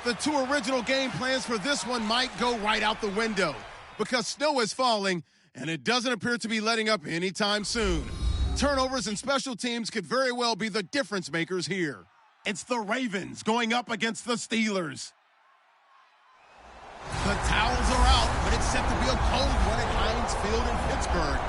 The two original game plans for this one might go right out the window because snow is falling and it doesn't appear to be letting up anytime soon. Turnovers and special teams could very well be the difference makers here. It's the Ravens going up against the Steelers. The towels are out, but it's set to be a cold one at Heinz Field in Pittsburgh.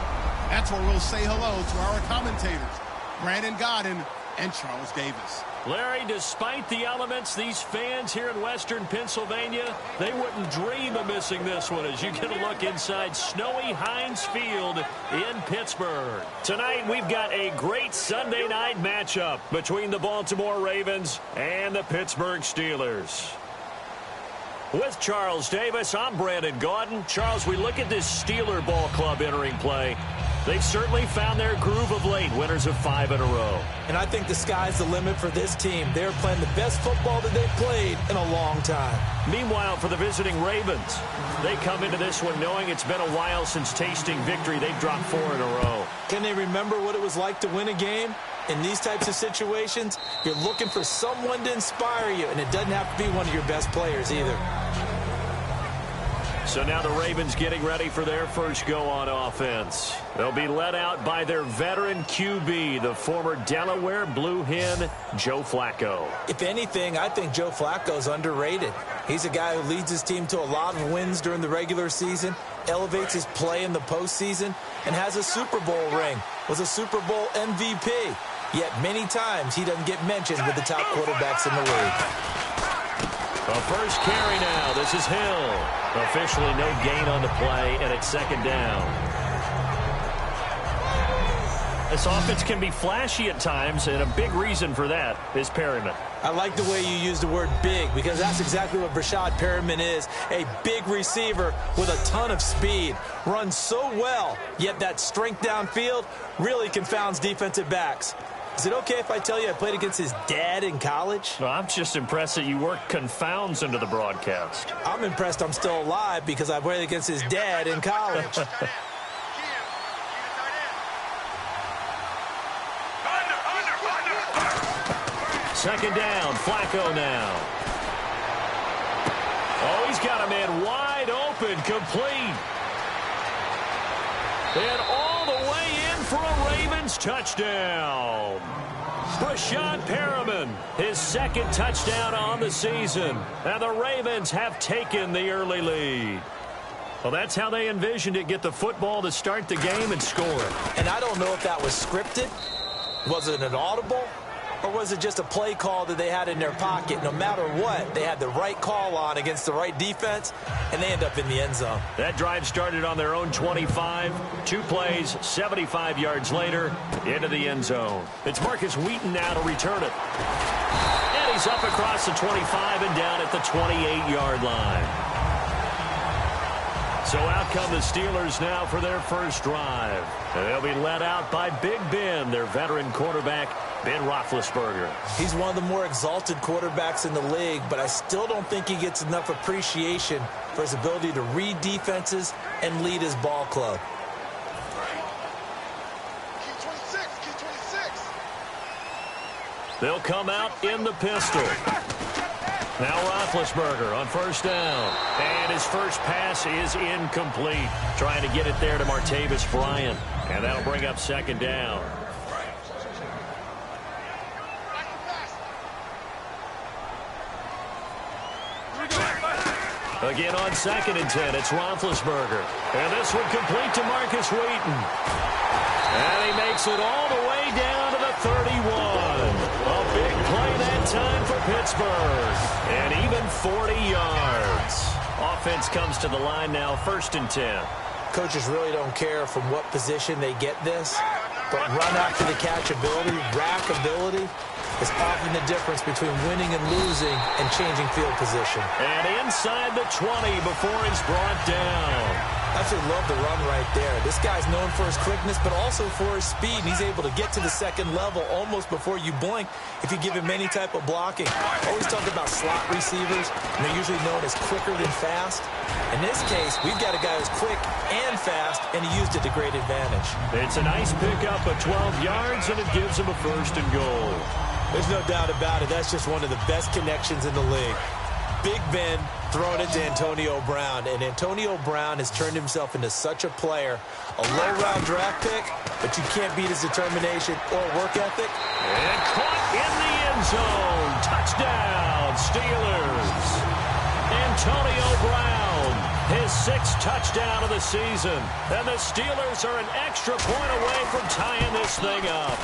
That's where we'll say hello to our commentators, Brandon Godden and Charles Davis. Larry, despite the elements, these fans here in western Pennsylvania, they wouldn't dream of missing this one as you get a look inside snowy Heinz Field in Pittsburgh. Tonight, we've got a great Sunday night matchup between the Baltimore Ravens and the Pittsburgh Steelers. With Charles Davis, I'm Brandon Gaudin. Charles, we look at this Steeler ball club entering play. They've certainly found their groove of late, winners of 5 in a row. And I think the sky's the limit for this team. They're playing the best football that they've played in a long time. Meanwhile, for the visiting Ravens, they come into this one knowing it's been a while since tasting victory. They've dropped 4 in a row. Can they remember what it was like to win a game? In these types of situations, you're looking for someone to inspire you, and it doesn't have to be one of your best players either. So now the Ravens getting ready for their first go on offense. They'll be led out by their veteran QB, the former Delaware Blue Hen, Joe Flacco. If anything, I think Joe Flacco's underrated. He's a guy who leads his team to a lot of wins during the regular season, elevates his play in the postseason, and has a Super Bowl ring, was a Super Bowl MVP. Yet many times he doesn't get mentioned with the top quarterbacks in the league. A first carry now. This is Hill. Officially no gain on the play, and it's second down. This offense can be flashy at times, and a big reason for that is Perryman. I like the way you use the word big because that's exactly what Brashad Perryman is, a big receiver with a ton of speed. Runs so well, yet that strength downfield really confounds defensive backs. Is it okay if I tell you I played against his dad in college? Well, I'm just impressed that you worked confounds into the broadcast. I'm impressed I'm still alive because I played against his dad in college. Second down, Flacco now. Oh, he's got a man wide open, complete. And all the way in for a Ravens touchdown. Brashad Perriman, his second touchdown on the season. And the Ravens have taken the early lead. Well, that's how they envisioned it, get the football to start the game and score it. And I don't know if that was scripted. Was it an audible? Or was it just a play call that they had in their pocket? No matter what, they had the right call on against the right defense, and they end up in the end zone. That drive started on their own 25. 2 plays, 75 yards later, into the end zone. It's Marcus Wheaton now to return it. And he's up across the 25 and down at the 28-yard line. So out come the Steelers now for their first drive. And they'll be led out by Big Ben, their veteran quarterback, Ben Roethlisberger. He's one of the more exalted quarterbacks in the league, but I still don't think he gets enough appreciation for his ability to read defenses and lead his ball club. They'll come out in the pistol. Now Roethlisberger on first down. And his first pass is incomplete. Trying to get it there to Martavis Bryant. And that'll bring up second down. Again on 2nd and 10, it's Roethlisberger. And this one complete to Marcus Wheaton. And he makes it all the way down to the 31. A big play that time for Pittsburgh. And even 40 yards. Offense comes to the line now, 1st and 10. Coaches really don't care from what position they get this, but run after the catch ability, rack ability, is often the difference between winning and losing and changing field position. And inside the 20 before he's brought down. I actually love the run right there. This guy's known for his quickness, but also for his speed. He's able to get to the second level almost before you blink if you give him any type of blocking. Always talk about slot receivers, and they're usually known as quicker than fast. In this case, we've got a guy who's quick and fast, and he used it to great advantage. It's a nice pickup of 12 yards, and it gives him a 1st and goal. There's no doubt about it. That's just one of the best connections in the league. Big Ben throwing it to Antonio Brown, and Antonio Brown has turned himself into such a player. A low-round draft pick, but you can't beat his determination or work ethic. And caught in the end zone. Touchdown, Steelers. Antonio Brown, his 6th touchdown of the season. And the Steelers are an extra point away from tying this thing up.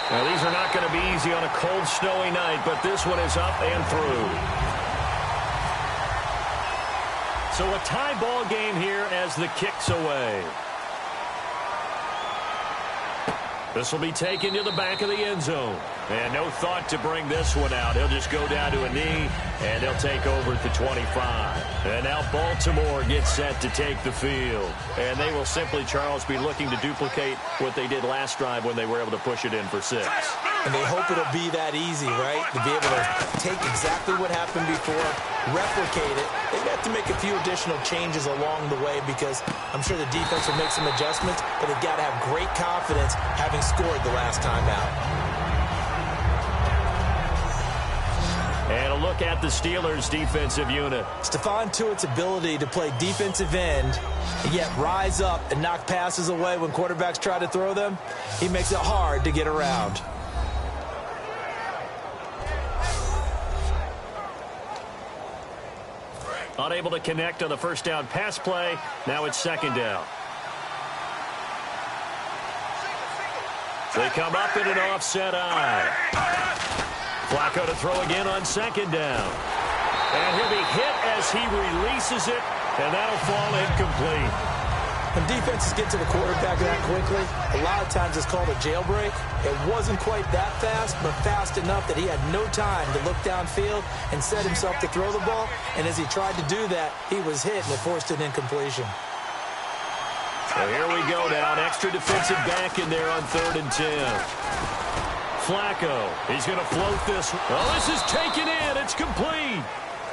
Now, these are not going to be easy on a cold, snowy night, but this one is up and through. So a tie ball game here as the kick's away. This will be taken to the back of the end zone. And no thought to bring this one out. He'll just go down to a knee, and he'll take over at the 25. And now Baltimore gets set to take the field. And they will simply, Charles, be looking to duplicate what they did last drive when they were able to push it in for 6. And they hope it'll be that easy, right? To be able to take exactly what happened before, replicate it. They've got to make a few additional changes along the way because I'm sure the defense will make some adjustments, but they've got to have great confidence having scored the last time out. And a look at the Steelers' defensive unit. Stephon Tuitt's ability to play defensive end and yet rise up and knock passes away when quarterbacks try to throw them, he makes it hard to get around. Unable to connect on the first down pass play. Now it's 2nd down. They come up in an offset eye. Flacco to throw again on 2nd down. And he'll be hit as he releases it, and that'll fall incomplete. When defenses get to the quarterback that quickly, a lot of times it's called a jailbreak. It wasn't quite that fast, but fast enough that he had no time to look downfield and set himself to throw the ball. And as he tried to do that, he was hit, and it forced an incompletion. So here we go now. An extra defensive back in there on 3rd and 10. Flacco, he's going to float this. Oh, this is taken in. It's complete.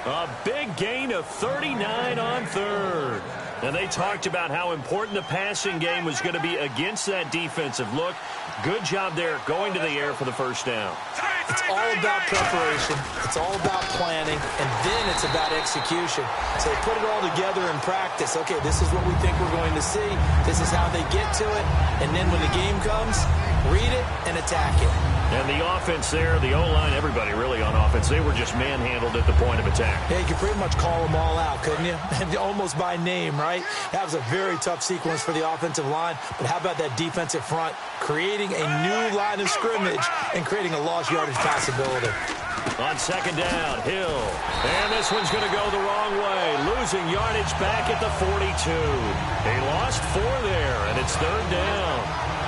A big gain of 39 on 3rd. And they talked about how important the passing game was going to be against that defensive look. Good job there going to the air for the first down. It's all about preparation. It's all about planning. And then it's about execution. So they put it all together in practice. Okay, this is what we think we're going to see. This is how they get to it. And then when the game comes, read it and attack it. And the offense there, the O-line, everybody really on offense, they were just manhandled at the point of attack. Yeah, you could pretty much call them all out, couldn't you? Almost by name, right? That was a very tough sequence for the offensive line. But how about that defensive front creating a new line of scrimmage and creating a lost yardage possibility? On 2nd down, Hill. And this one's going to go the wrong way. Losing yardage back at the 42. They lost 4 there, and it's 3rd down.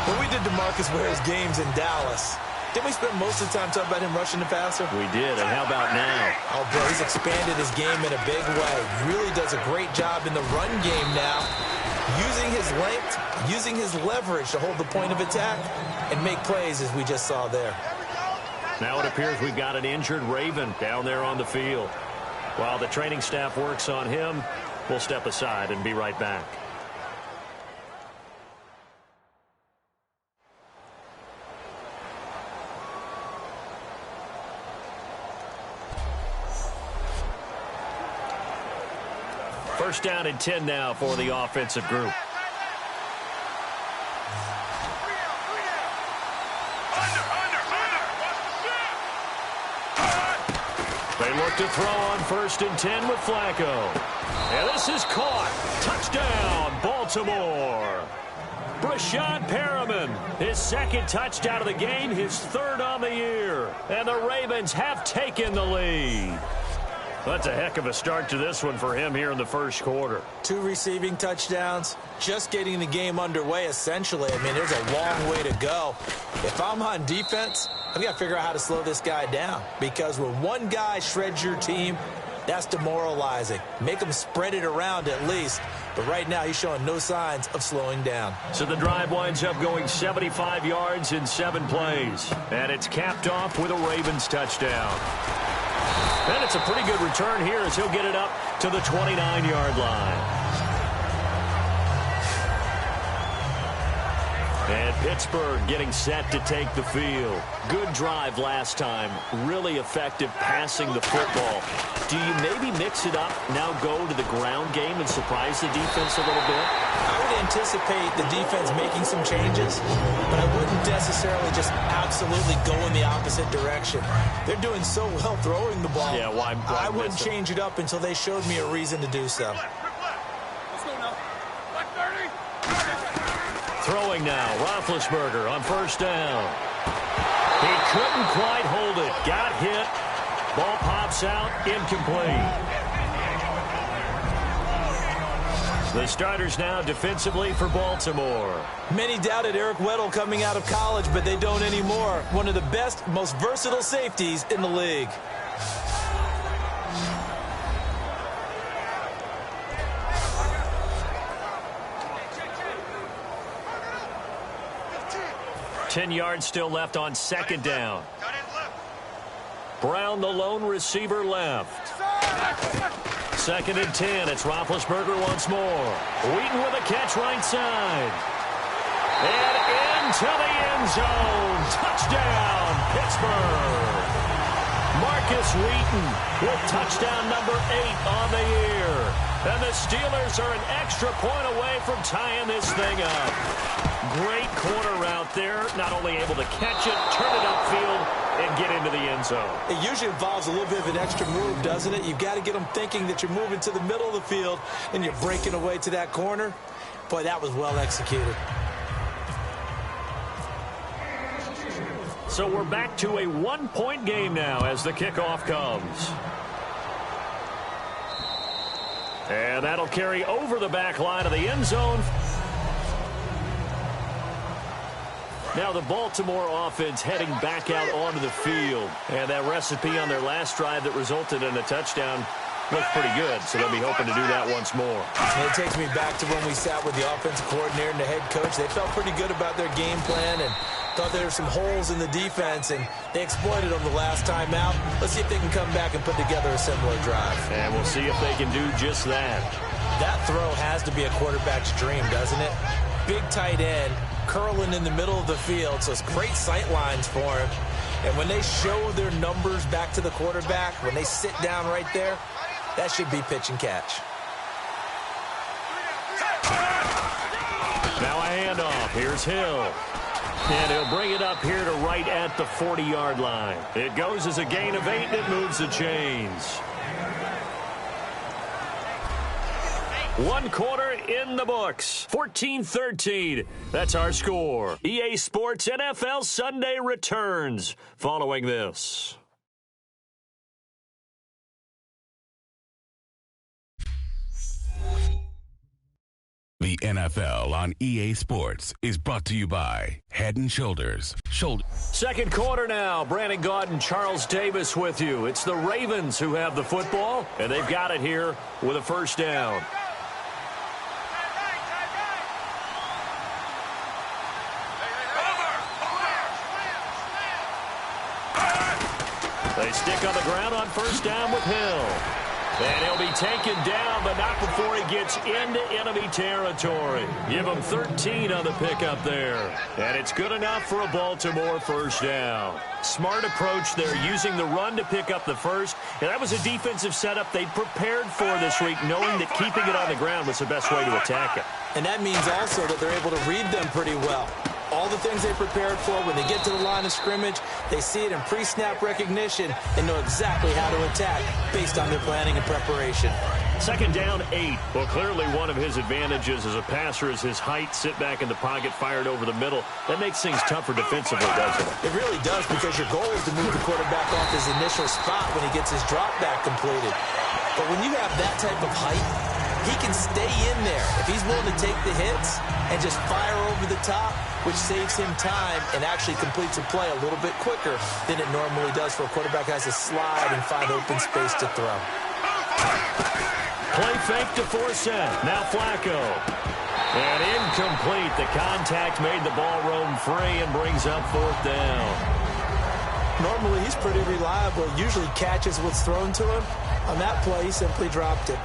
When we did DeMarcus Ware's games in Dallas, didn't we spend most of the time talking about him rushing the passer? We did, and how about now? Oh, bro, he's expanded his game in a big way. Really does a great job in the run game now, using his length, using his leverage to hold the point of attack and make plays as we just saw there. Now it appears we've got an injured Raven down there on the field. While the training staff works on him, we'll step aside and be right back. First down and 10 now for the offensive group. They look to throw on 1st and 10 with Flacco. And this is caught. Touchdown, Baltimore. Brashad Perriman, his 2nd touchdown of the game, his 3rd on the year. And the Ravens have taken the lead. That's a heck of a start to this one for him here in the first quarter. 2 receiving touchdowns, just getting the game underway, essentially. I mean, there's a long way to go. If I'm on defense, I've got to figure out how to slow this guy down. Because when one guy shreds your team, that's demoralizing. Make him spread it around at least. But right now, he's showing no signs of slowing down. So the drive winds up going 75 yards in 7 plays. And it's capped off with a Ravens touchdown. And it's a pretty good return here as he'll get it up to the 29-yard line. And Pittsburgh getting set to take the field. Good drive last time. Really effective passing the football. Do you maybe mix it up, now go to the ground game and surprise the defense a little bit? I would anticipate the defense making some changes, but I wouldn't necessarily just absolutely go in the opposite direction. They're doing so well throwing the ball. Yeah, why I wouldn't change it up until they showed me a reason to do so. Throwing now, Roethlisberger on first down. He couldn't quite hold it. Got hit. Ball pops out, incomplete. The starters now defensively for Baltimore. Many doubted Eric Weddle coming out of college, but they don't anymore. One of the best, most versatile safeties in the league. Ten yards still left on second down. Brown, the lone receiver, left. Second and 10. It's Roethlisberger once more. Wheaton with a catch right side. And into the end zone. Touchdown, Pittsburgh. Marcus Wheaton with touchdown number 8 on the year. And the Steelers are an extra point away from tying this thing up. Great corner route there. Not only able to catch it, turn it upfield, and get into the end zone. It usually involves a little bit of an extra move, doesn't it? You've got to get them thinking that you're moving to the middle of the field and you're breaking away to that corner. Boy, that was well executed. So we're back to a one-point game now as the kickoff comes. And that'll carry over the back line of the end zone. Now the Baltimore offense heading back out onto the field. And that recipe on their last drive that resulted in a touchdown looks pretty good. So they'll be hoping to do that once more. And it takes me back to when we sat with the offensive coordinator and the head coach. They felt pretty good about their game plan and thought there were some holes in the defense, and they exploited them the last time out. Let's see if they can come back and put together a similar drive. And we'll see if they can do just that. That throw has to be a quarterback's dream, doesn't it? Big tight end, curling in the middle of the field, so it's great sight lines for him. And when they show their numbers back to the quarterback, when they sit down right there, that should be pitch and catch. Now a handoff. Here's Hill. And he'll bring it up here to right at the 40-yard line. It goes as a gain of 8, and it moves the chains. One quarter in the books. 14-13. That's our score. EA Sports NFL Sunday returns following this. The NFL on EA Sports is brought to you by Head & Shoulders. Second quarter now. Brandon Gaudin and Charles Davis with you. It's the Ravens who have the football, and they've got it here with a first down. They stick on the ground on first down with Hill. And he'll be taken down, but not before he gets into enemy territory. Give him 13 on the pickup there. And it's good enough for a Baltimore first down. Smart approach there, using the run to pick up the first. And that was a defensive setup they prepared for this week, knowing that keeping it on the ground was the best way to attack it. And that means also that they're able to read them pretty well. All the things they prepared for, when they get to the line of scrimmage, they see it in pre-snap recognition and know exactly how to attack based on their planning and preparation. Second down, 8. Well, clearly one of his advantages as a passer is his height, sit back in the pocket, fired over the middle. That makes things tougher defensively, doesn't it? It really does, because your goal is to move the quarterback off his initial spot when he gets his drop back completed. But when you have that type of height, he can stay in there if he's willing to take the hits and just fire over the top, which saves him time and actually completes a play a little bit quicker than it normally does for a quarterback who has to slide and find open space to throw. Play fake to Forsett. Now Flacco. And incomplete. The contact made the ball roam free and brings up fourth down. Normally he's pretty reliable. Usually catches what's thrown to him. On that play, he simply dropped it.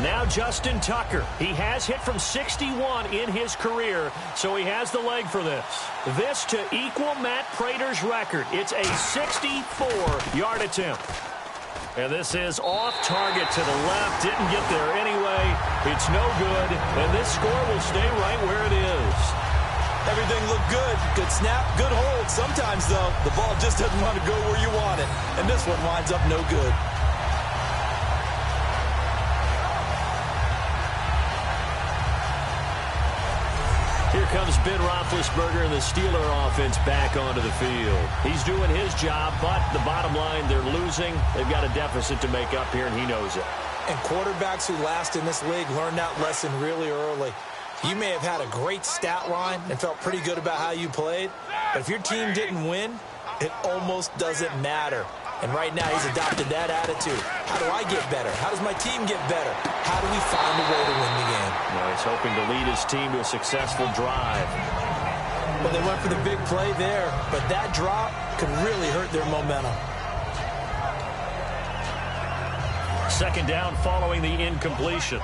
Now Justin Tucker. He has hit from 61 in his career, so he has the leg for this. This to equal Matt Prater's record. It's a 64-yard attempt. And this is off target to the left. Didn't get there anyway. It's no good, and this score will stay right where it is. Everything looked good. Good snap, good hold. Sometimes, though, the ball just doesn't want to go where you want it. And this one winds up no good. Here comes Ben Roethlisberger and the Steeler offense back onto the field. He's doing his job, but the bottom line, they're losing. They've got a deficit to make up here, and he knows it. And quarterbacks who last in this league learn that lesson really early. You may have had a great stat line and felt pretty good about how you played, but if your team didn't win, it almost doesn't matter. And right now he's adopted that attitude. How do I get better? How does my team get better? How do we find a way to win the game? Now he's hoping to lead his team to a successful drive. Well, they went for the big play there, but that drop could really hurt their momentum. Second down following the incompletion.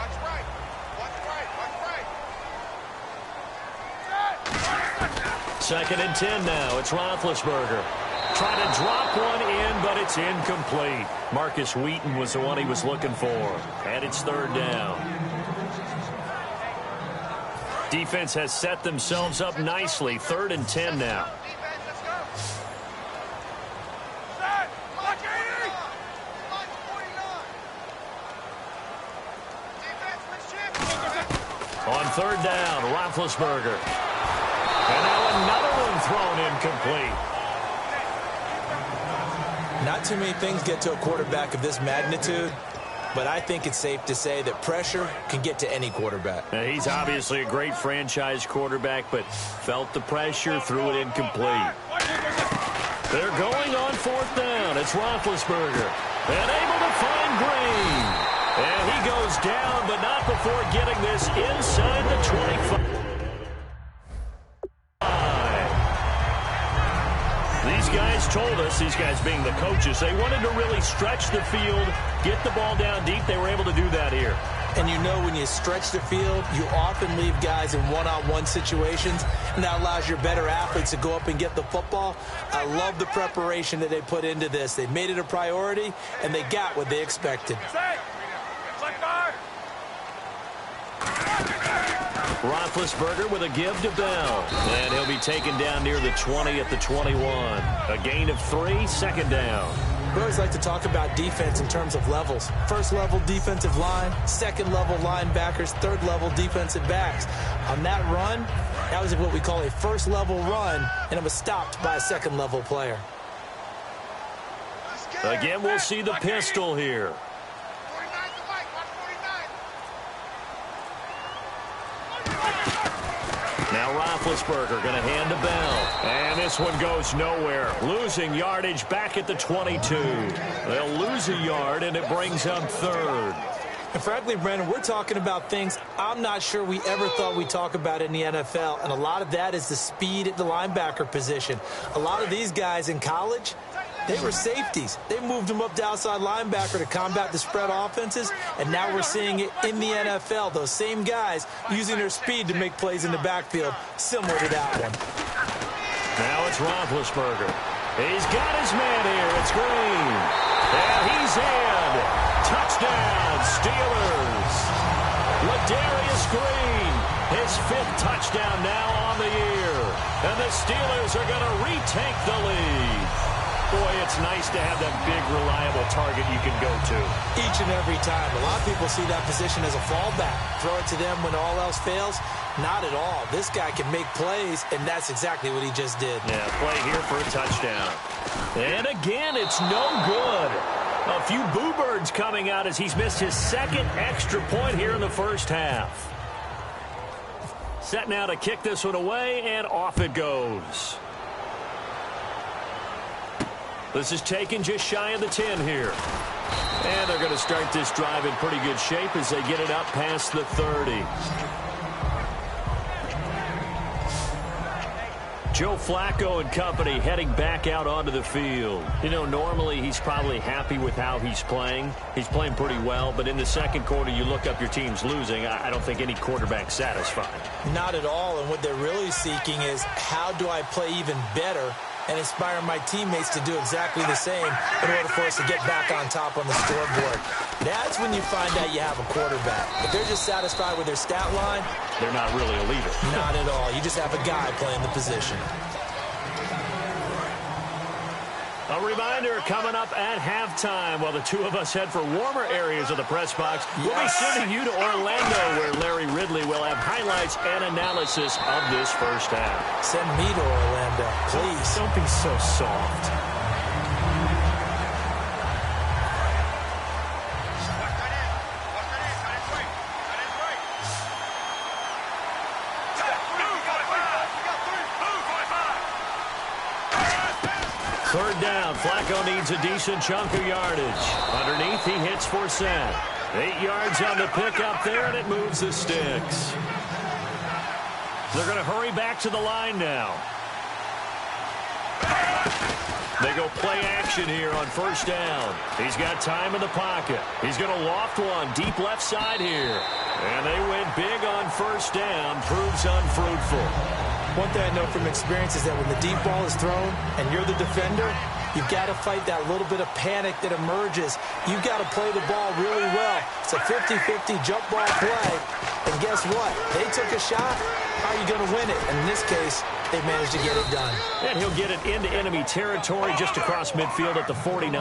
Second and 10 now. It's Roethlisberger. Trying to drop one in, but it's incomplete. Marcus Wheaton was the one he was looking for. And it's third down. Defense has set themselves up nicely. Third and 10 now. On third down, Roethlisberger. And now another one thrown incomplete. Not too many things get to a quarterback of this magnitude, but I think it's safe to say that pressure can get to any quarterback. Now, he's obviously a great franchise quarterback, but felt the pressure, threw it incomplete. They're going on fourth down. It's Roethlisberger. And able to find Green. And he goes down, but not before getting this inside the 25. These guys told us, these guys being the coaches, they wanted to really stretch the field, get the ball down deep. They were able to do that here. And you know when you stretch the field, you often leave guys in one-on-one situations, and that allows your better athletes to go up and get the football. I love the preparation that they put into this. They made it a priority, and they got what they expected. Roethlisberger with a give to Bell. And he'll be taken down near the 20 at the 21. A gain of 3, second down. We always like to talk about defense in terms of levels. First level defensive line, second level linebackers, third level defensive backs. On that run, that was what we call a first level run, and it was stopped by a second level player. Again, we'll see the pistol here. Now Roethlisberger going to hand to Bell. And this one goes nowhere. Losing yardage back at the 22. They'll lose a yard, and it brings up third. And frankly, Brandon, we're talking about things I'm not sure we ever thought we'd talk about in the NFL. And a lot of that is the speed at the linebacker position. A lot of these guys in college, they were safeties. They moved them up to outside linebacker to combat the spread offenses, and now we're seeing it in the NFL. Those same guys using their speed to make plays in the backfield, similar to that one. Now it's Roethlisberger. He's got his man here. It's Green. And he's in. Touchdown, Steelers. Ladarius Green, his 5th touchdown now on the year. And the Steelers are going to retake the lead. Boy, it's nice to have that big, reliable target you can go to. Each and every time. A lot of people see that position as a fallback. Throw it to them when all else fails. Not at all. This guy can make plays, and that's exactly what he just did. Yeah, play here for a touchdown. And again, it's no good. A few boo birds coming out as he's missed his 2nd extra point here in the first half. Set now to kick this one away, and off it goes. This is taken just shy of the 10 here. And they're going to start this drive in pretty good shape as they get it up past the 30. Joe Flacco and company heading back out onto the field. You know, normally he's probably happy with how he's playing. He's playing pretty well, but in the second quarter, you look up your team's losing. I don't think any quarterback's satisfied. Not at all, and what they're really seeking is how do I play even better and inspire my teammates to do exactly the same in order for us to get back on top on the scoreboard. That's when you find out you have a quarterback. If they're just satisfied with their stat line, they're not really a leader. Not at all. You just have a guy playing the position. A reminder coming up at halftime while the two of us head for warmer areas of the press box. Yes. We'll be sending you to Orlando where Larry Ridley will have highlights and analysis of this first half. Send me to Orlando, please. Don't be so soft. Third down, Flacco needs a decent chunk of yardage. Underneath, he hits for set. 8 yards on the pickup there, and it moves the sticks. They're going to hurry back to the line now. They go play action here on first down. He's got time in the pocket. He's going to loft one deep left side here. And they went big on first down. Proves unfruitful. One thing I know from experience is that when the deep ball is thrown and you're the defender, you've got to fight that little bit of panic that emerges. You've got to play the ball really well. It's a 50-50 jump ball play. And guess what? They took a shot. How are you going to win it? And in this case, they managed to get it done. And he'll get it into enemy territory just across midfield at the 49.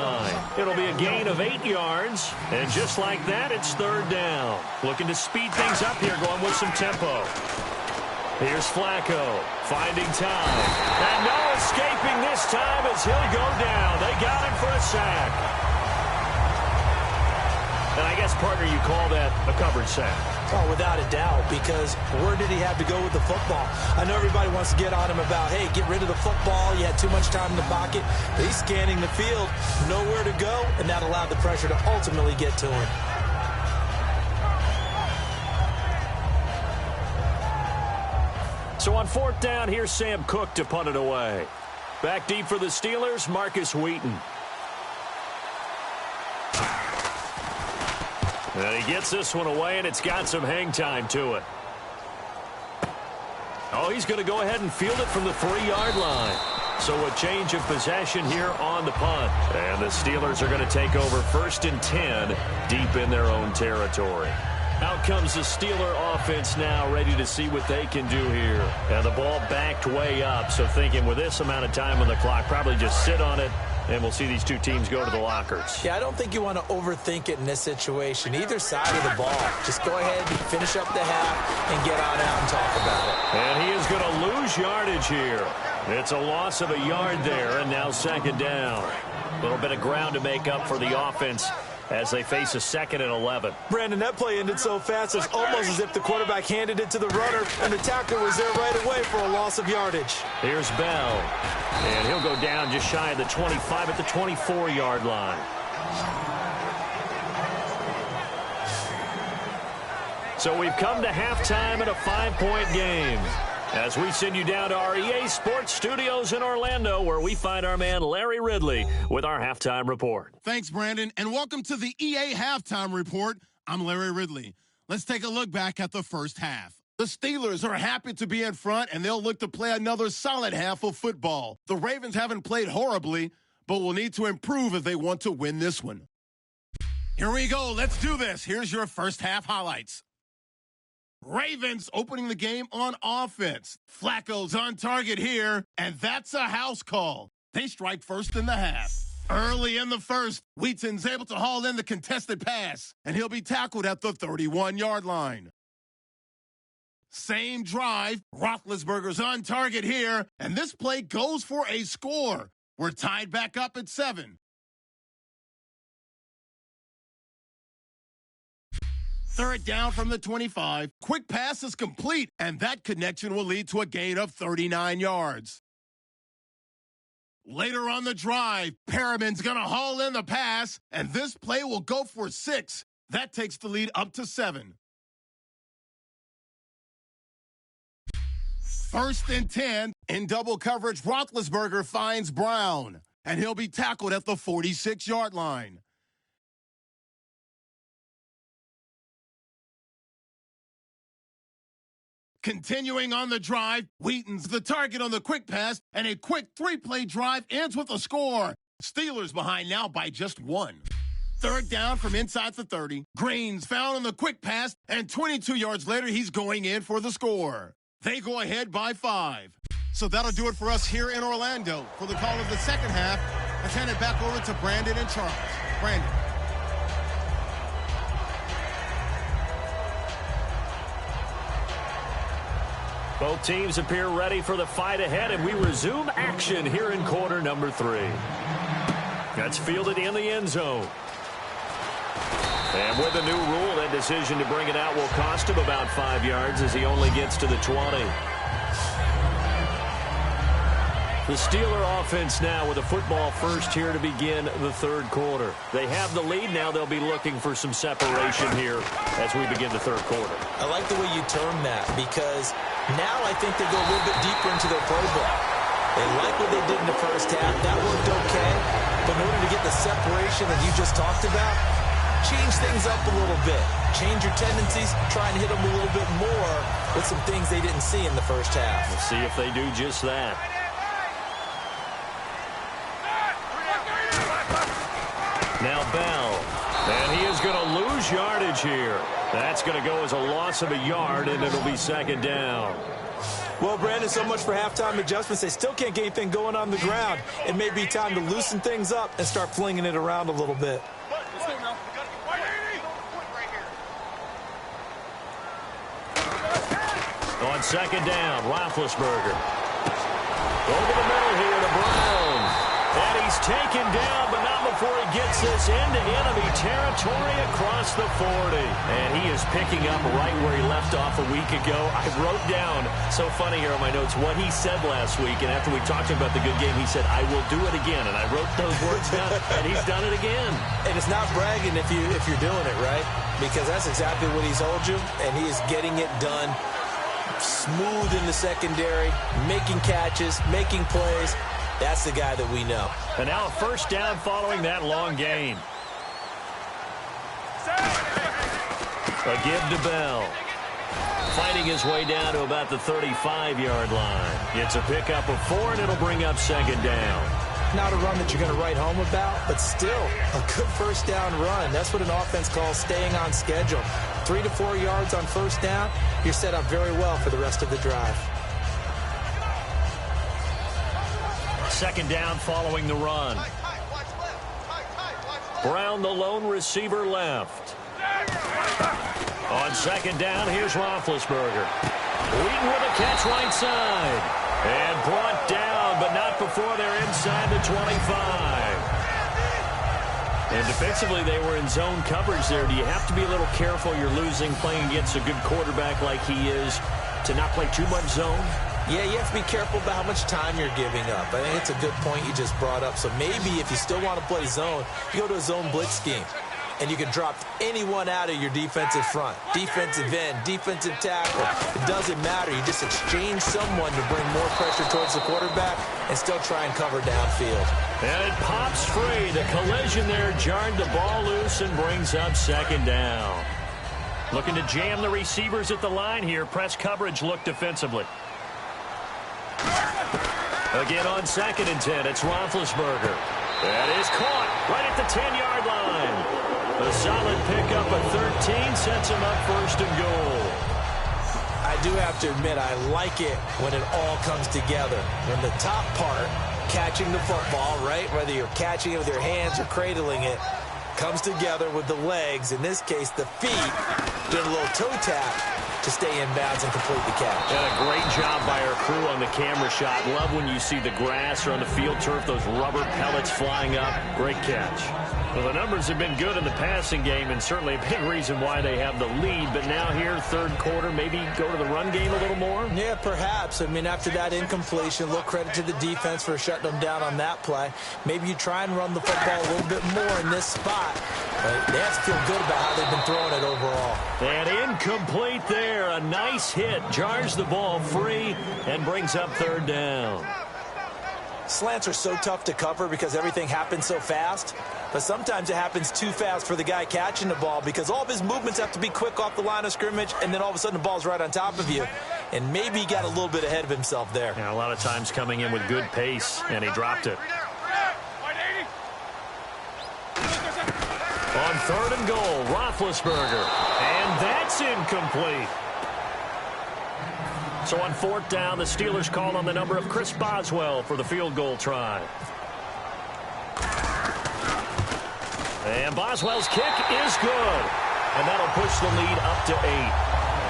It'll be a gain of 8 yards. And just like that, it's third down. Looking to speed things up here, going with some tempo. Here's Flacco, finding time. And no escaping this time as he'll go down. They got him for a sack. And I guess, partner, you call that a covered sack. Oh, without a doubt, because where did he have to go with the football? I know everybody wants to get on him about, hey, get rid of the football. You had too much time in the pocket. But he's scanning the field, nowhere to go, and that allowed the pressure to ultimately get to him. So on fourth down, here's Sam Cook to punt it away. Back deep for the Steelers, Marcus Wheaton. And he gets this one away, and it's got some hang time to it. Oh, he's going to go ahead and field it from the 3-yard line. So a change of possession here on the punt. And the Steelers are going to take over 1st and 10 deep in their own territory. Out comes the Steeler offense now, ready to see what they can do here. And the ball backed way up, so thinking with this amount of time on the clock, probably just sit on it, and we'll see these two teams go to the lockers. Yeah, I don't think you want to overthink it in this situation. Either side of the ball. Just go ahead and finish up the half and get on out and talk about it. And he is going to lose yardage here. It's a loss of a yard there, and now second down. A little bit of ground to make up for the offense as they face a 2nd and 11. Brandon, that play ended so fast, it's almost as if the quarterback handed it to the runner, and the tackler was there right away for a loss of yardage. Here's Bell, and he'll go down just shy of the 25 at the 24-yard line. So we've come to halftime in a 5-point game, as we send you down to our EA Sports Studios in Orlando, where we find our man Larry Ridley with our halftime report. Thanks, Brandon, and welcome to the EA Halftime Report. I'm Larry Ridley. Let's take a look back at the first half. The Steelers are happy to be in front, and they'll look to play another solid half of football. The Ravens haven't played horribly, but will need to improve if they want to win this one. Here we go. Let's do this. Here's your first half highlights. Ravens opening the game on offense. Flacco's on target here, and that's a house call. They strike first in the half. Early in the first, Wheaton's able to haul in the contested pass, and he'll be tackled at the 31-yard line. Same drive, Roethlisberger's on target here, and this play goes for a score. We're tied back up at 7. Third down from the 25. Quick pass is complete, and that connection will lead to a gain of 39 yards. Later on the drive, Perriman's going to haul in the pass, and this play will go for 6. That takes the lead up to 7. First and 10, In double coverage, Roethlisberger finds Brown, and he'll be tackled at the 46-yard line. Continuing on the drive, Wheaton's the target on the quick pass, and a quick three-play drive ends with a score. Steelers behind now by just one. Third down from inside the 30. Green's found on the quick pass, and 22 yards later, he's going in for the score. They go ahead by 5. So that'll do it for us here in Orlando. For the call of the second half, let's hand it back over to Brandon and Charles. Brandon. Both teams appear ready for the fight ahead, and we resume action here in quarter number 3. That's fielded in the end zone. And with a new rule, that decision to bring it out will cost him about 5 yards as he only gets to the 20. The Steeler offense now with a football first here to begin the third quarter. They have the lead now. They'll be looking for some separation here as we begin the third quarter. I like the way you term that because now I think they go a little bit deeper into their playbook. They like what they did in the first half. That worked okay. But in order to get the separation that you just talked about, change things up a little bit. Change your tendencies. Try and hit them a little bit more with some things they didn't see in the first half. We'll see if they do just that. Now Bell, and he is going to lose yardage here. That's going to go as a loss of a yard, and it'll be second down. Well, Brandon, so much for halftime adjustments. They still can't get anything going on the ground. It may be time to loosen things up and start flinging it around a little bit. On second down, Roethlisberger. Over the middle here to Brown. And he's taken down, but not before he gets this into enemy territory across the 40. And he is picking up right where he left off a week ago. I wrote down, so funny here on my notes, what he said last week. And after we talked about the good game, he said, I will do it again. And I wrote those words down, and he's done it again. And it's not bragging if you're doing it, right? Because that's exactly what he's told you, and he is getting it done. Smooth in the secondary, making catches, making plays. That's the guy that we know. And now a first down following that long gain. A give to Bell. Fighting his way down to about the 35-yard line. It's a pickup of 4, and it'll bring up second down. Not a run that you're going to write home about, but still a good first down run. That's what an offense calls staying on schedule. 3 to 4 yards on first down, you're set up very well for the rest of the drive. Second down following the run. Brown, the lone receiver, left. On second down, here's Roethlisberger. Wheaton with a catch right side. And brought down, but not before they're inside the 25. And defensively, they were in zone coverage there. Do you have to be a little careful? You're losing, playing against a good quarterback like he is, to not play too much zone? Yeah, you have to be careful about how much time you're giving up. I think it's a good point you just brought up. So maybe if you still want to play zone, you go to a zone blitz scheme. And you can drop anyone out of your defensive front. Defensive end, defensive tackle. It doesn't matter. You just exchange someone to bring more pressure towards the quarterback and still try and cover downfield. And it pops free. The collision there jarred the ball loose and brings up second down. Looking to jam the receivers at the line here. Press coverage look defensively. Again on 2nd and 10, it's Roethlisberger. That is caught right at the 10-yard line. A solid pickup of 13 sets him up first and goal. I do have to admit, I like it when it all comes together. When the top part, catching the football, right, whether you're catching it with your hands or cradling it, comes together with the legs, in this case the feet, doing a little toe tap to stay in bounds and complete the catch. And a great job by our crew on the camera shot. Love when you see the grass or on the field turf, those rubber pellets flying up. Great catch. Well, the numbers have been good in the passing game and certainly a big reason why they have the lead. But now here, third quarter, maybe go to the run game a little more? Yeah, perhaps. I mean, after that incompletion, a little credit to the defense for shutting them down on that play. Maybe you try and run the football a little bit more in this spot. They have to feel good about how they've been throwing it overall. And incomplete there. A nice hit. Jars the ball free and brings up third down. Slants are so tough to cover because everything happens so fast. But sometimes it happens too fast for the guy catching the ball because all of his movements have to be quick off the line of scrimmage, and then all of a sudden the ball's right on top of you. And maybe he got a little bit ahead of himself there. Yeah, a lot of times coming in with good pace, and he dropped it. On third and goal, Roethlisberger. And that's incomplete. So on fourth down, the Steelers called on the number of Chris Boswell for the field goal try. And Boswell's kick is good. And that'll push the lead up to 8.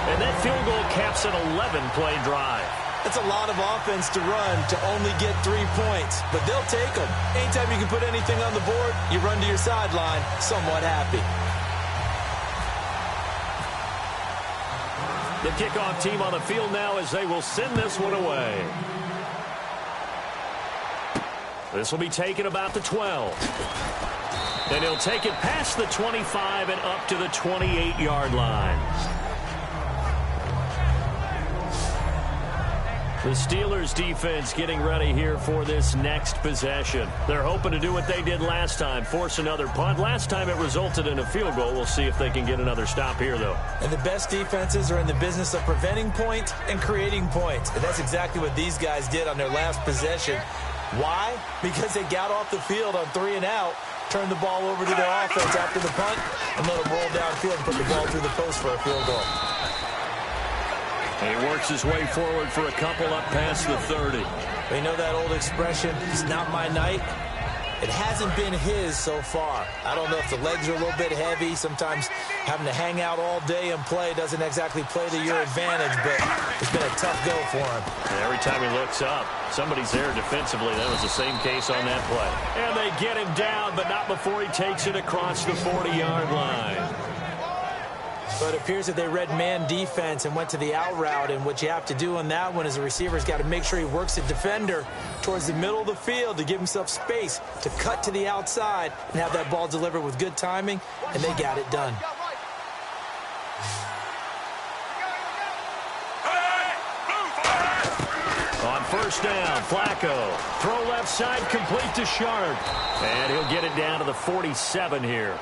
And that field goal caps an 11-play drive. That's a lot of offense to run to only get 3 points, but they'll take them. Anytime you can put anything on the board, you run to your sideline somewhat happy. The kickoff team on the field now as they will send this one away. This will be taken about the 12. And he'll take it past the 25 and up to the 28-yard line. The Steelers defense getting ready here for this next possession. They're hoping to do what they did last time, force another punt. Last time it resulted in a field goal. We'll see if they can get another stop here, though. And the best defenses are in the business of preventing points and creating points. And that's exactly what these guys did on their last possession. Why? Because they got off the field on 3 and out, turned the ball over to their offense after the punt, and let them roll downfield and put the ball through the post for a field goal. He works his way forward for a couple up past the 30. You know that old expression, it's not my night? It hasn't been his so far. I don't know if the legs are a little bit heavy. Sometimes having to hang out all day and play doesn't exactly play to your advantage, but it's been a tough go for him. And every time he looks up, somebody's there defensively. That was the same case on that play. And they get him down, but not before he takes it across the 40-yard line. But it appears that they read man defense and went to the out route, and what you have to do on that one is the receiver's got to make sure he works the defender towards the middle of the field to give himself space to cut to the outside and have that ball delivered with good timing, and they got it done. On first down, Flacco. Throw left side, complete to Sharp. And he'll get it down to the 47 here.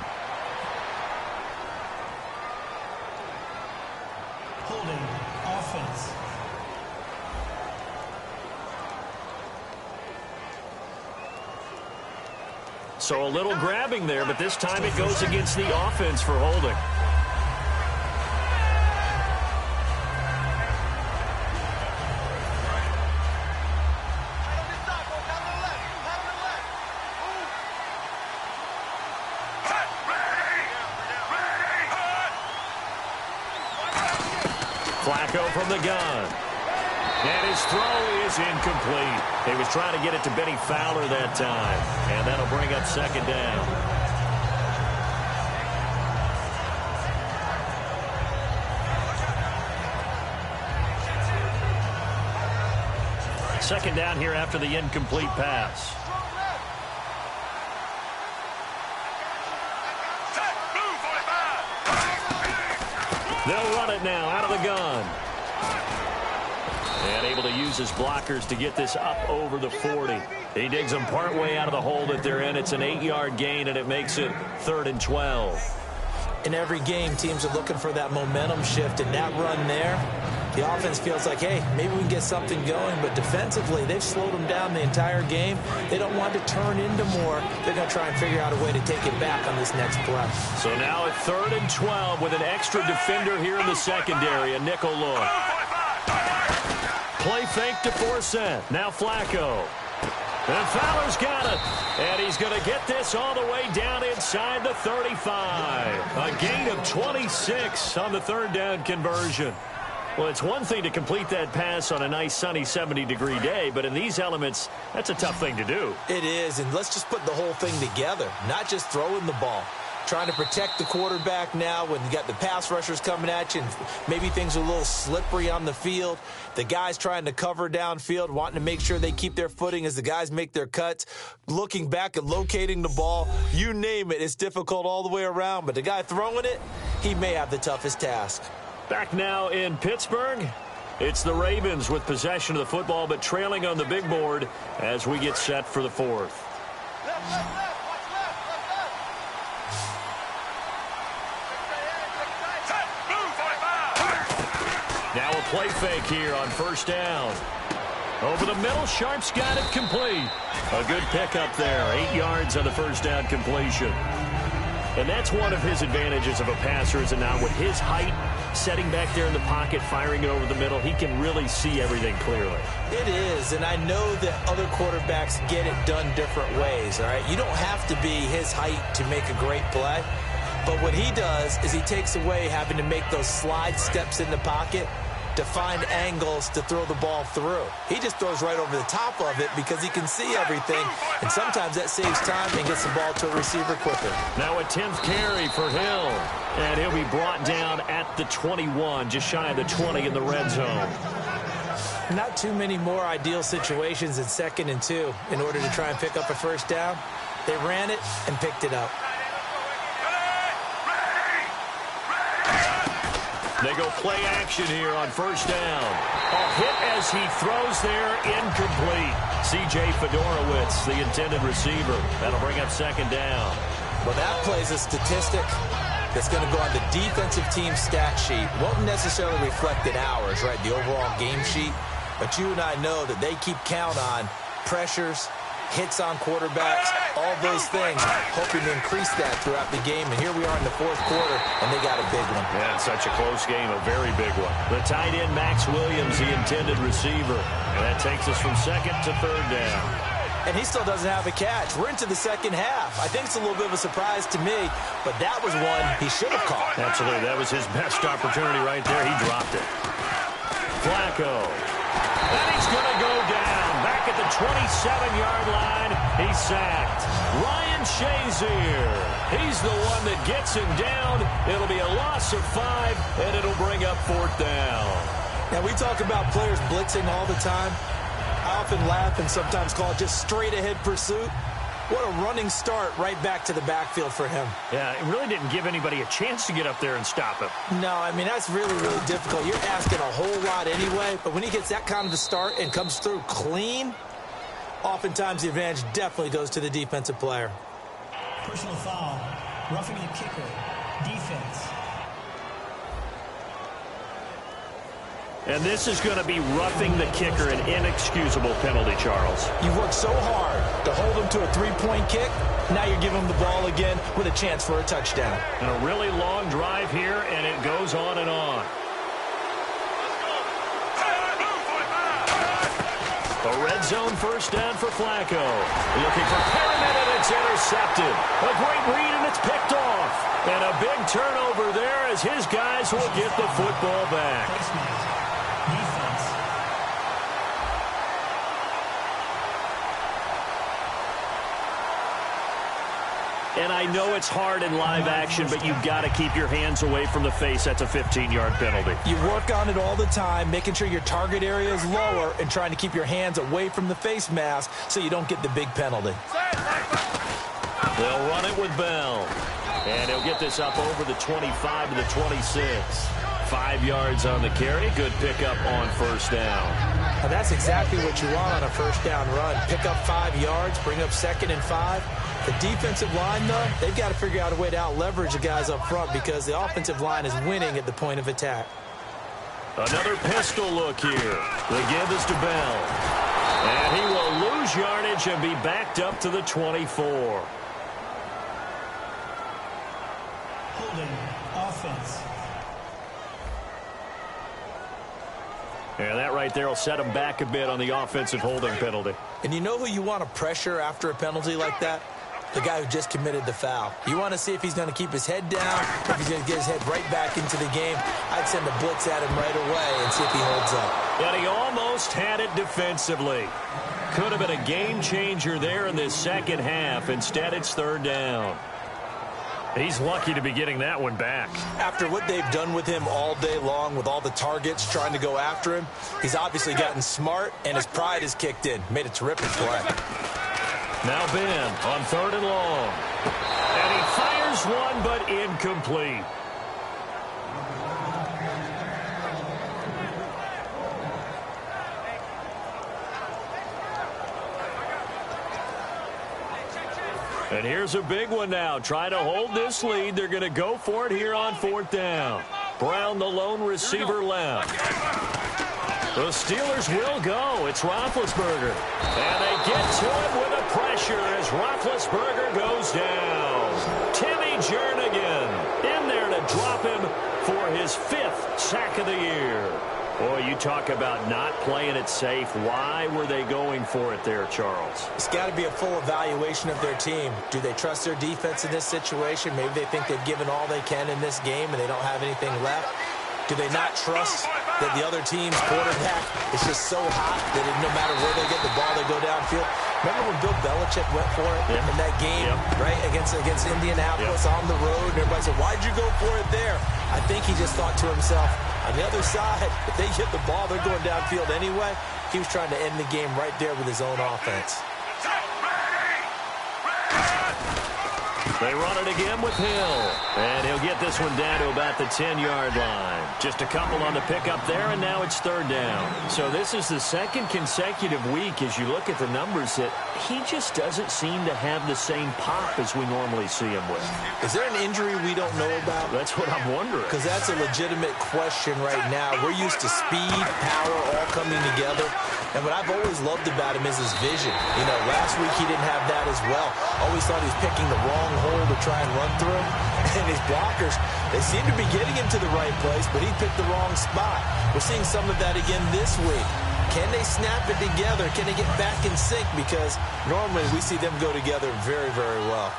Holding offense. So a little grabbing there, but this time it goes against the offense for holding. Flacco from the gun. And his throw is incomplete. He was trying to get it to Benny Fowler that time. And that'll bring up second down. Second down here after the incomplete pass. They'll run it now out of the gun. And able to use his blockers to get this up over the 40. He digs them partway out of the hole that they're in. It's an 8-yard gain, and it makes it 3rd and 12. In every game, teams are looking for that momentum shift, and that run there, the offense feels like, hey, maybe we can get something going, but defensively, they've slowed them down the entire game. They don't want to turn into more. They're going to try and figure out a way to take it back on this next play. So now at 3rd and 12 with an extra defender here in the secondary, a nickel look. Play fake to Forsett. Now Flacco. And Fowler's got it. And he's going to get this all the way down inside the 35. A gain of 26 on the 3rd down conversion. Well, it's one thing to complete that pass on a nice sunny 70-degree day, but in these elements, that's a tough thing to do. It is, and let's just put the whole thing together, not just throwing the ball. trying to protect the quarterback now when you got the pass rushers coming at you and maybe things are a little slippery on the field. The guys trying to cover downfield, wanting to make sure they keep their footing as the guys make their cuts, looking back and locating the ball. You name it, it's difficult all the way around, but the guy throwing it, he may have the toughest task. Back now in Pittsburgh, it's the Ravens with possession of the football, but trailing on the big board as we get set for the fourth. Now a play fake here on first down. Over the middle, Sharp's got it complete. A good pickup there, 8 yards on the first down completion. And that's one of his advantages of a passer, is that now with his height, setting back there in the pocket, firing it over the middle, he can really see everything clearly. It is, and I know that other quarterbacks get it done different ways, all right? You don't have to be his height to make a great play, but what he does is he takes away having to make those slide steps in the pocket to find angles to throw the ball through. He just throws right over the top of it because he can see everything, and sometimes that saves time and gets the ball to a receiver quicker. Now a 10th carry for Hill, and he'll be brought down at the 21, just shy of the 20 in the red zone. Not too many more ideal situations in 2nd and 2 in order to try and pick up a first down. They ran it and picked it up. They go play action here on first down. A hit as he throws there, incomplete. C.J. Fedorowicz, the intended receiver. That'll bring up 2nd down. Well, that plays a statistic that's going to go on the defensive team stat sheet. Won't necessarily reflect in ours, right, the overall game sheet. But you and I know that they keep count on pressures, hits on quarterbacks, all those things, hoping to increase that throughout the game. And here we are in the 4th quarter, and they got a big one. Yeah, it's such a close game, a very big one. The tight end, Max Williams, the intended receiver. And that takes us from 2nd to 3rd down. And he still doesn't have a catch. We're into the 2nd half. I think it's a little bit of a surprise to me, but that was one he should have caught. Absolutely. That was his best opportunity right there. He dropped it. Flacco. And he's going to go down. Back at the 27-yard line, he's sacked. Ryan Shazier. He's the one that gets him down. It'll be a loss of 5, and it'll bring up 4th down. Now, we talk about players blitzing all the time. I often laugh and sometimes call it just straight-ahead pursuit. What a running start right back to the backfield for him. Yeah, it really didn't give anybody a chance to get up there and stop him. No, I mean, that's really, really difficult. You're asking a whole lot anyway, but when he gets that kind of a start and comes through clean, oftentimes the advantage definitely goes to the defensive player. Personal foul, roughing the kicker, defense. And this is going to be roughing the kicker, an inexcusable penalty, Charles. You've worked so hard to hold him to a 3-point kick. Now you're giving him the ball again with a chance for a touchdown. And a really long drive here, and it goes on and on. A red zone first down for Flacco. Looking for Perriman, and it's intercepted. A great read, and it's picked off. And a big turnover there as his guys will get the football back. Defense. And I know it's hard in live action, but you've got to keep your hands away from the face. That's a 15-yard penalty. You work on it all the time, making sure your target area is lower and trying to keep your hands away from the face mask so you don't get the big penalty. They'll run it with Bell. And he'll get this up over the 25 to the 26. 5 yards on the carry. Good pickup on first down. Now that's exactly what you want on a first down run. Pick up 5 yards, bring up 2nd and 5. The defensive line, though, they've got to figure out a way to out-leverage the guys up front because the offensive line is winning at the point of attack. Another pistol look here. The give is to Bell. And he will lose yardage and be backed up to the 24. Holding offense. And that right there will set him back a bit on the offensive holding penalty. And you know who you want to pressure after a penalty like that? The guy who just committed the foul. You want to see if he's going to keep his head down, if he's going to get his head right back into the game. I'd send a blitz at him right away and see if he holds up. And he almost had it defensively. Could have been a game changer there in this second half. Instead, it's third down. He's lucky to be getting that one back. After what they've done with him all day long, with all the targets trying to go after him, he's obviously gotten smart, and his pride has kicked in. Made a terrific play. Now Ben on 3rd and long. And he fires one, but incomplete. And here's a big one now. Trying to hold this lead. They're going to go for it here on 4th down. Brown, the lone receiver, left. The Steelers will go. It's Roethlisberger. And they get to it with a pressure as Roethlisberger goes down. Timmy Jernigan in there to drop him for his 5th sack of the year. Boy, you talk about not playing it safe. Why were they going for it there, Charles? It's got to be a full evaluation of their team. Do they trust their defense in this situation? Maybe they think they've given all they can in this game and they don't have anything left. Do they not trust that the other team's quarterback is just so hot that no matter where they get the ball, they go downfield? Remember when Bill Belichick went for it in that game, right, against Indianapolis on the road? And everybody said, why'd you go for it there? I think he just thought to himself, on the other side, if they hit the ball, they're going downfield anyway. He was trying to end the game right there with his own offense. They run it again with Hill. And he'll get this one down to about the 10-yard line. Just a couple on the pickup there, and now it's 3rd down. So this is the 2nd consecutive week, as you look at the numbers, that he just doesn't seem to have the same pop as we normally see him with. Is there an injury we don't know about? That's what I'm wondering. Because that's a legitimate question right now. We're used to speed, power, all coming together. And what I've always loved about him is his vision. You know, last week he didn't have that as well. Always thought he was picking the wrong hole to try and run through. And his blockers, they seem to be getting him to the right place, but he picked the wrong spot. We're seeing some of that again this week. Can they snap it together? Can they get back in sync? Because normally we see them go together very, very well.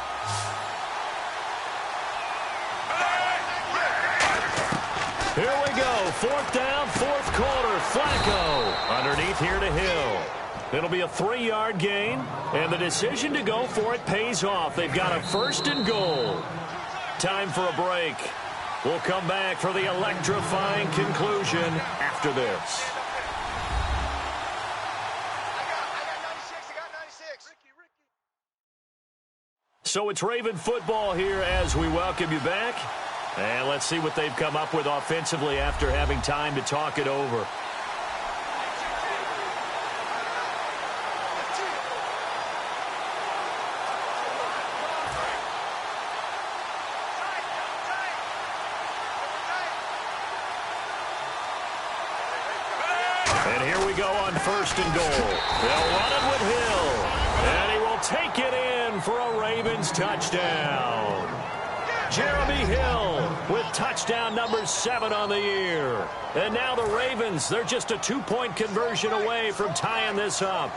Here we go. 4th down, 4th quarter. Flacco underneath here to Hill. It'll be a 3-yard gain, and the decision to go for it pays off. They've got a 1st and goal. Time for a break. We'll come back for the electrifying conclusion after this. So it's Raven football here as we welcome you back. And let's see what they've come up with offensively after having time to talk it over. And here we go on 1st and goal. They'll run it with Hill. And he will take it in for a Ravens touchdown. Jeremy Hill with touchdown number 7 on the year. And now the Ravens, they're just a 2-point conversion away from tying this up.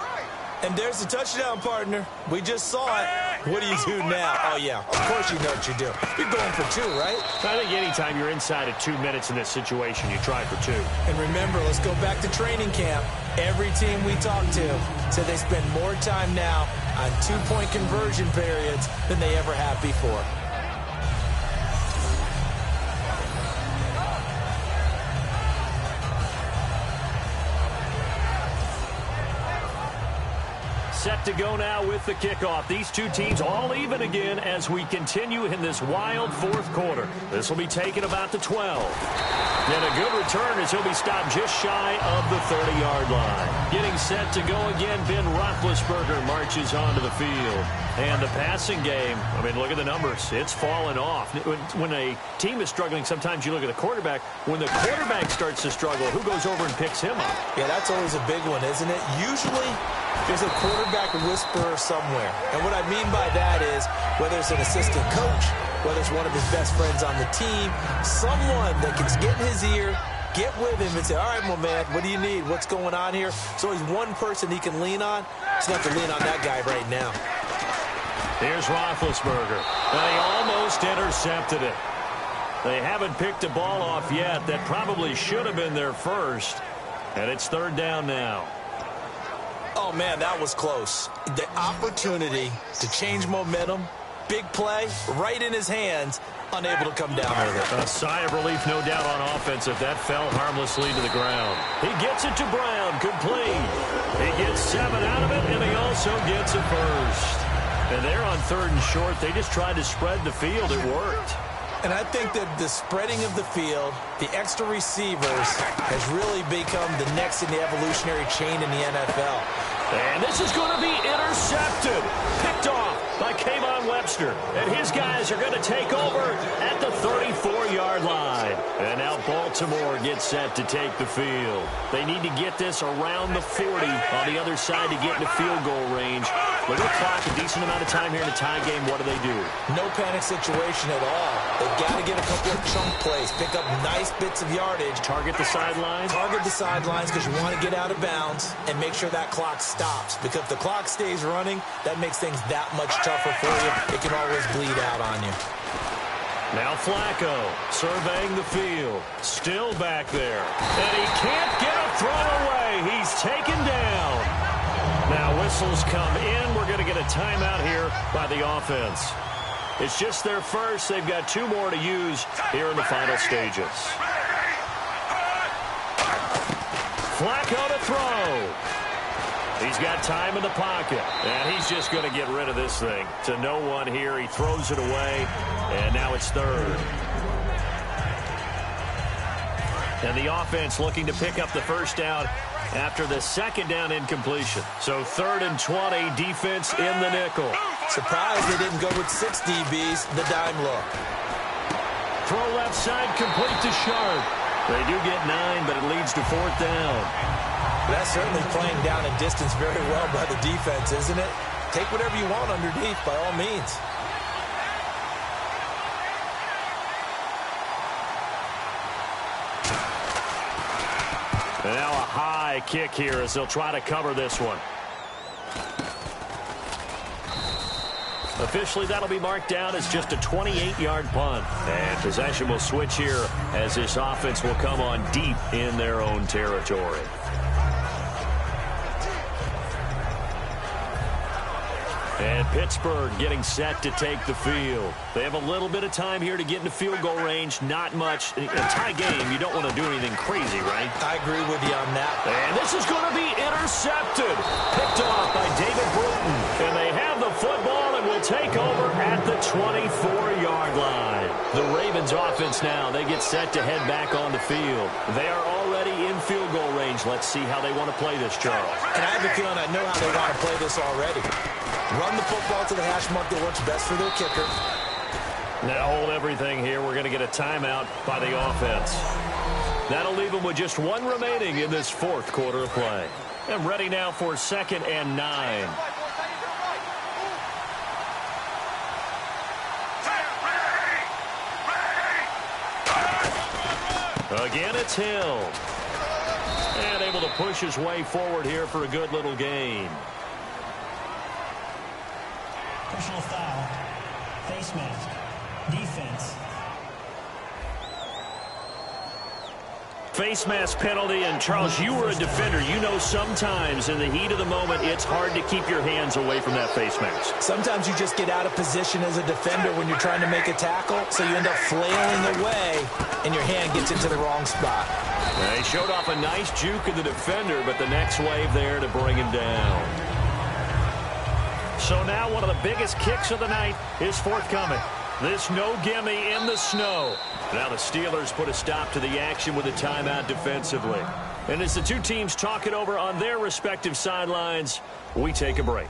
And there's the touchdown, partner. We just saw it. What do you do now? Oh, yeah, of course you know what you do. You're going for 2, right? I think anytime you're inside of 2 minutes in this situation, you try for 2. And remember, let's go back to training camp. Every team we talk to said they spend more time now on 2-point conversion periods than they ever have before. Set to go now with the kickoff. These two teams all even again as we continue in this wild 4th quarter. This will be taken about the 12. And a good return as he'll be stopped just shy of the 30-yard line. Getting set to go again, Ben Roethlisberger marches onto the field. And the passing game, I mean, look at the numbers. It's fallen off. When a team is struggling, sometimes you look at the quarterback. When the quarterback starts to struggle, who goes over and picks him up? Yeah, that's always a big one, isn't it? Usually, there's a quarterback whisperer somewhere. And what I mean by that is, whether it's an assistant coach, whether it's one of his best friends on the team, someone that can get in his ear, get with him and say, all right, my man, what do you need? What's going on here? So he's one person he can lean on. He's going to have to lean on that guy right now. Here's Roethlisberger. And he almost intercepted it. They haven't picked a ball off yet. That probably should have been their first. And it's 3rd down now. Oh, man, that was close. The opportunity to change momentum, big play right in his hands, unable to come down with it. A sigh of relief, no doubt, on offense if that fell harmlessly to the ground. He gets it to Brown, complete. He gets 7 out of it, and he also gets a first. And they're on 3rd and short. They just tried to spread the field. It worked. And I think that the spreading of the field, the extra receivers, has really become the next in the evolutionary chain in the NFL. And this is going to be intercepted. Picked off by Kayvon Webster. And his guys are going to take over at the 34-yard line. And now Baltimore gets set to take the field. They need to get this around the 40 on the other side to get into field goal range. With the clock, a decent amount of time here in a tie game, what do? No panic situation at all. They've got to get a couple of chunk plays, pick up nice bits of yardage. Target the sidelines? Target the sidelines because you want to get out of bounds and make sure that clock stops. Because if the clock stays running, that makes things that much tougher for you. It can always bleed out on you. Now Flacco surveying the field. Still back there. And he can't get a throw away. He's taken down. Now whistles come in. We're going to get a timeout here by the offense. It's just their first. They've got 2 more to use here in the final stages. Flacco to throw. He's got time in the pocket, and he's just going to get rid of this thing to no one here. He throws it away, and now it's 3rd. And the offense looking to pick up the first down after the 2nd down incompletion. So 3rd and 20, defense in the nickel. Surprised they didn't go with 6 DBs, the dime look. Throw left side, complete to Sharp. They do get 9, but it leads to 4th down. That's certainly playing down and distance very well by the defense, isn't it? Take whatever you want underneath, by all means. And now a high kick here as they'll try to cover this one. Officially, that'll be marked down as just a 28-yard punt. And possession will switch here as this offense will come on deep in their own territory. And Pittsburgh getting set to take the field. They have a little bit of time here to get into field goal range. Not much. In a tie game, you don't want to do anything crazy, right? I agree with you on that. And this is going to be intercepted. Picked off by David Bruton. And they have the football and will take over at the 24-yard line. The Ravens offense now, they get set to head back on the field. They are already in field goal range. Let's see how they want to play this, Charles. And I have a feeling I know how they want to play this already. Run the football to the hash mark that works best for their kicker. Now hold everything here. We're going to get a timeout by the offense. That'll leave them with just 1 remaining in this 4th quarter of play. And ready now for 2nd and 9. Again, it's Hill. And able to push his way forward here for a good little gain. Personal foul. Face mask. Defense. Face mask penalty, and Charles, you were a defender. You know sometimes in the heat of the moment, it's hard to keep your hands away from that face mask. Sometimes you just get out of position as a defender when you're trying to make a tackle, so you end up flailing away, and your hand gets into the wrong spot. Now, he showed off a nice juke of the defender, but the next wave there to bring him down. So now one of the biggest kicks of the night is forthcoming. This no gimme in the snow. Now the Steelers put a stop to the action with a timeout defensively. And as the 2 teams talk it over on their respective sidelines, we take a break.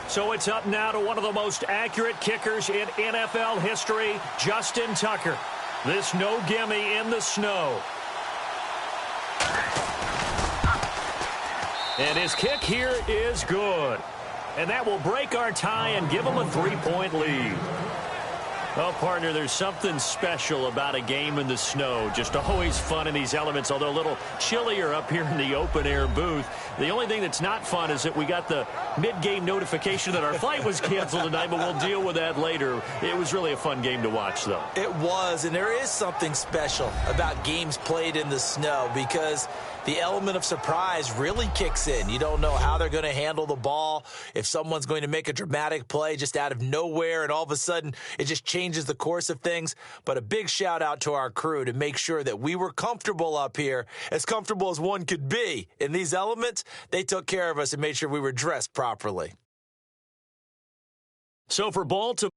So it's up now to one of the most accurate kickers in NFL history, Justin Tucker. This no gimme in the snow. And his kick here is good. And that will break our tie and give them a 3-point lead. Well, partner, there's something special about a game in the snow. Just always fun in these elements, although a little chillier up here in the open-air booth. The only thing that's not fun is that we got the mid-game notification that our flight was canceled tonight, but we'll deal with that later. It was really a fun game to watch, though. It was, and there is something special about games played in the snow because the element of surprise really kicks in. You don't know how they're going to handle the ball, if someone's going to make a dramatic play just out of nowhere, and all of a sudden it just changes the course of things. But a big shout out to our crew to make sure that we were comfortable up here, as comfortable as one could be. In these elements, they took care of us and made sure we were dressed properly. So for Baltimore,